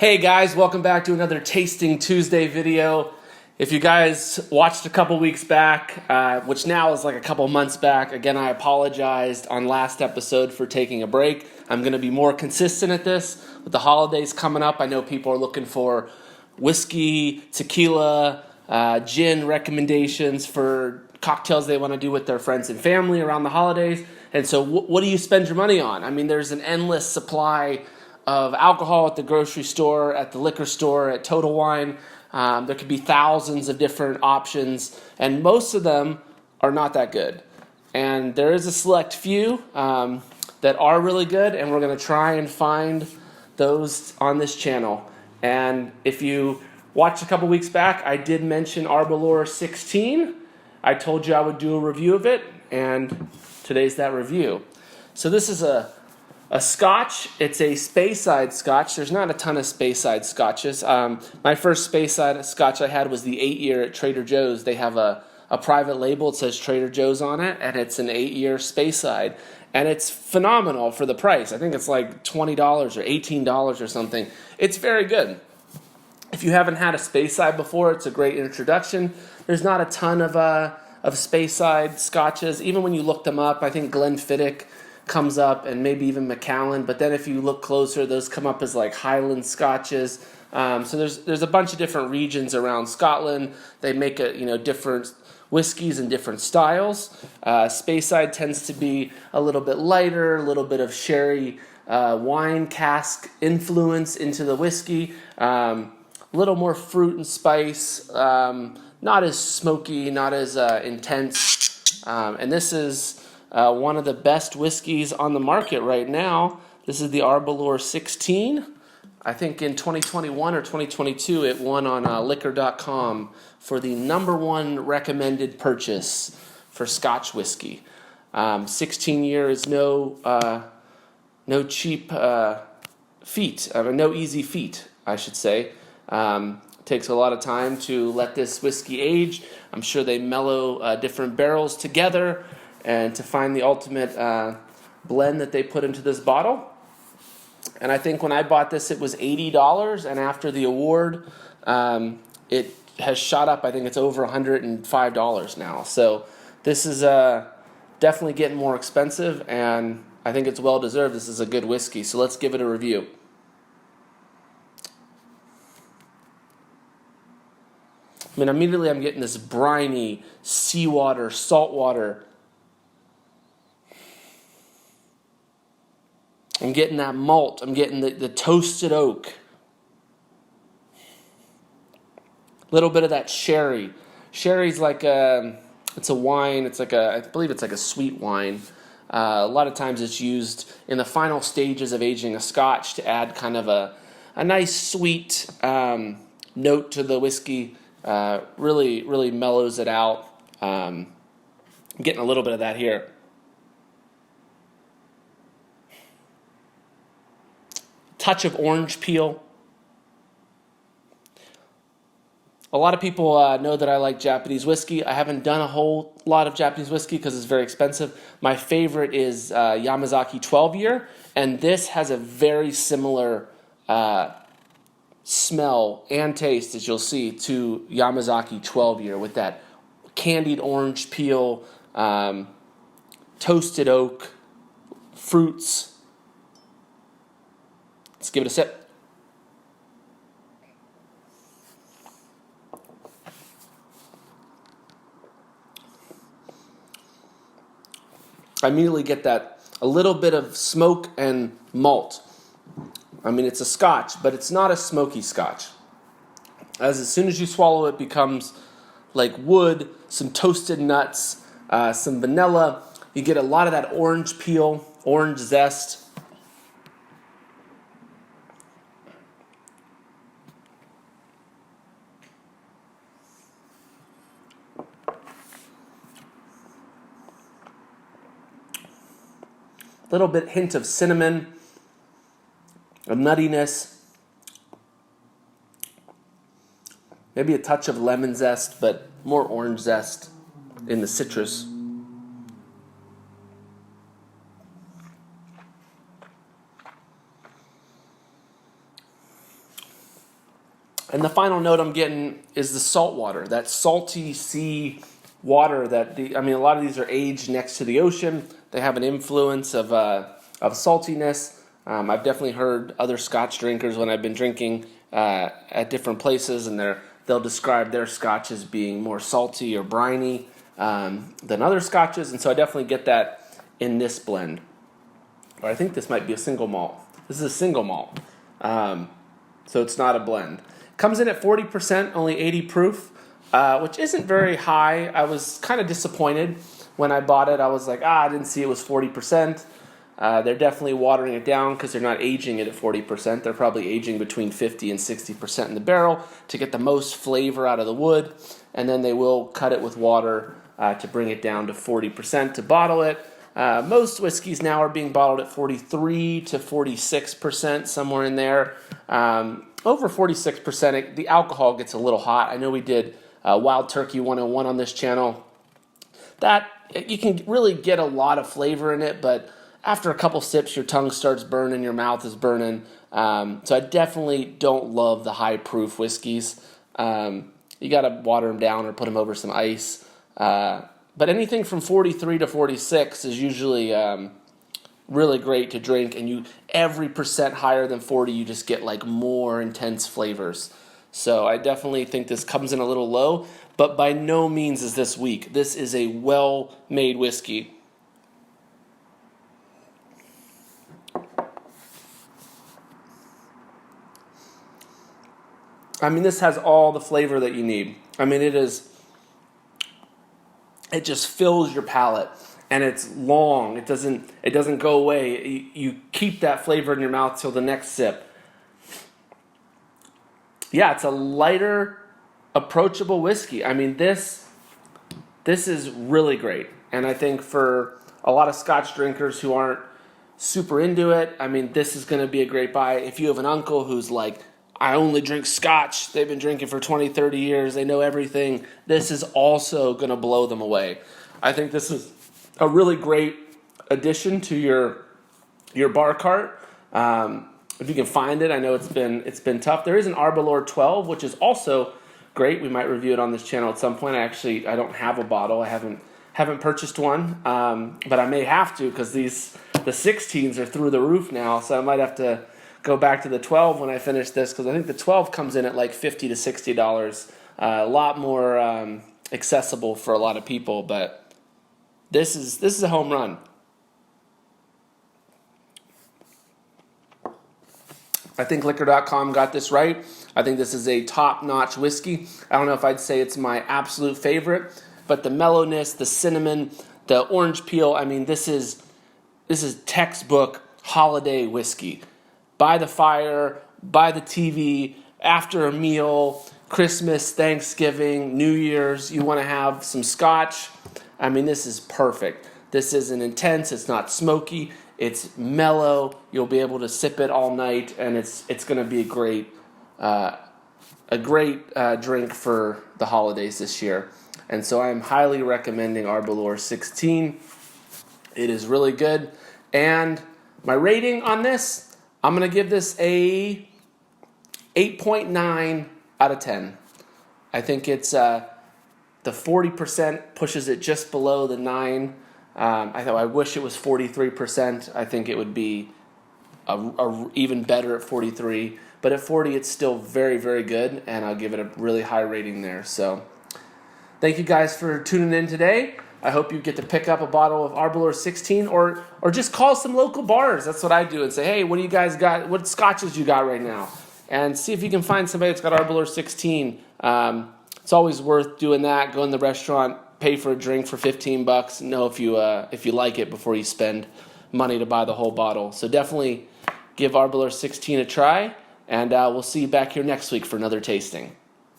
Hey guys, welcome back to another Tasting Tuesday video. If you guys watched a couple weeks back, which now is like a couple months back, again, I apologized on last episode for taking a break. I'm going to be more consistent at this. With the holidays coming up, I know people are looking for whiskey, tequila, gin recommendations for cocktails they want to do with their friends and family around the holidays. And so what do you spend your money on? I mean, there's an endless supply of alcohol at the grocery store, at the liquor store, at Total Wine. There could be thousands of different options, and most of them are not that good. And there is a select few that are really good, and we're going to try and find those on this channel. And if you watched a couple weeks back, I did mention Arberlour 16. I told you I would do a review of it, and today's that review. So this is a Scotch. It's a Speyside Scotch. There's not a ton of Speyside Scotches. My first Speyside Scotch I had was the 8-year at Trader Joe's. They have a private label. It says Trader Joe's on it, and it's an 8-year Speyside. And it's phenomenal for the price. I think it's like $20 or $18 or something. It's very good. If you haven't had a Speyside before, it's a great introduction. There's not a ton of Speyside Scotches. Even when you look them up, I think Glenfiddich comes up, and maybe even Macallan. But then if you look closer, those come up as like Highland Scotches. So there's a bunch of different regions around Scotland. They make different whiskeys and different styles. Speyside tends to be a little bit lighter, a little bit of sherry wine cask influence into the whiskey. A little more fruit and spice. Not as smoky, not as intense. And this is one of the best whiskeys on the market right now. This is the Arberlour 16. I think in 2021 or 2022, it won on liquor.com for the #1 recommended purchase for Scotch whiskey. 16 years, no cheap feat, no easy feat, I should say. Takes a lot of time to let this whiskey age. I'm sure they mellow different barrels together and to find the ultimate blend that they put into this bottle. And I think when I bought this, it was $80, and after the award, it has shot up. I think it's over $105 now. So this is definitely getting more expensive, and I think it's well-deserved. This is a good whiskey, so let's give it a review. I mean, immediately I'm getting this briny, seawater, saltwater. I'm getting that malt. I'm getting the toasted oak. A little bit of that sherry. Sherry's like it's a wine. It's like I believe it's like a sweet wine. A lot of times it's used in the final stages of aging a Scotch to add kind of a nice sweet note to the whiskey. Really, really mellows it out. I'm getting a little bit of that here. Touch of orange peel. A lot of people know that I like Japanese whiskey. I haven't done a whole lot of Japanese whiskey because it's very expensive. My favorite is Yamazaki 12-year, and this has a very similar smell and taste, as you'll see, to Yamazaki 12-year with that candied orange peel, toasted oak, fruits. Let's give it a sip. I immediately get that a little bit of smoke and malt. I mean, it's a Scotch, but it's not a smoky Scotch. As soon as you swallow it, becomes like wood, some toasted nuts, some vanilla. You get a lot of that orange peel, orange zest. Little bit hint of cinnamon, a nuttiness, maybe a touch of lemon zest, but more orange zest in the citrus. And the final note I'm getting is the salt water, that salty sea water that a lot of these are aged next to the ocean. They have an influence of saltiness. I've definitely heard other Scotch drinkers when I've been drinking at different places, and they'll describe their Scotch as being more salty or briny than other Scotches, and so I definitely get that in this blend. Or I think this might be a single malt. This is a single malt, so it's not a blend. Comes in at 40%, only 80 proof, which isn't very high. I was kind of disappointed when I bought it. I was like, I didn't see it was 40%. They're definitely watering it down because they're not aging it at 40%. They're probably aging between 50 and 60% in the barrel to get the most flavor out of the wood, and then they will cut it with water to bring it down to 40% to bottle it. Most whiskeys now are being bottled at 43 to 46%, somewhere in there. Over 46%, the alcohol gets a little hot. I know we did Wild Turkey 101 on this channel. That you can really get a lot of flavor in it, but after a couple sips, your tongue starts burning, your mouth is burning. So I definitely don't love the high proof whiskeys. You got to water them down or put them over some ice. But anything from 43 to 46 is usually really great to drink, and every percent higher than 40, you just get like more intense flavors. So I definitely think this comes in a little low, but by no means is this weak. This is a well-made whiskey. This has all the flavor that you need. It just fills your palate, and it's long. It doesn't go away. You keep that flavor in your mouth till the next sip. Yeah, it's a lighter, approachable whiskey. This is really great. And I think for a lot of Scotch drinkers who aren't super into it, this is going to be a great buy. If you have an uncle who's like, I only drink Scotch, they've been drinking for 20, 30 years, they know everything, this is also going to blow them away. I think this is a really great addition to your bar cart. If you can find it, I know it's been tough. There is an Arberlour 12, which is also great. We might review it on this channel at some point. I don't have a bottle. I haven't purchased one, but I may have to because the 16s are through the roof now, so I might have to go back to the 12 when I finish this, because I think the 12 comes in at like $50 to $60, a lot more accessible for a lot of people. But this is a home run. I think Liquor.com got this right. I think this is a top-notch whiskey. I don't know if I'd say it's my absolute favorite, but the mellowness, the cinnamon, the orange peel, this is textbook holiday whiskey. By the fire, by the TV, after a meal, Christmas, Thanksgiving, New Year's, you want to have some Scotch. This is perfect. This isn't intense, it's not smoky, it's mellow. You'll be able to sip it all night, and it's going to be a great drink for the holidays this year. And so I'm highly recommending Arberlour 16. It is really good. And my rating on this, I'm going to give this a 8.9 out of 10. I think it's the 40% pushes it just below the 9. I wish it was 43%. I think it would be even better at 43. But at 40, it's still very, very good, and I'll give it a really high rating there. So thank you guys for tuning in today. I hope you get to pick up a bottle of Arberlour 16, or just call some local bars. That's what I do, and say, hey, what do you guys got? What Scotches you got right now? And see if you can find somebody that's got Arberlour 16. It's always worth doing that. Go in the restaurant, pay for a drink for $15, and know if you like it before you spend money to buy the whole bottle. So definitely give Arberlour 16 a try, and we'll see you back here next week for another tasting.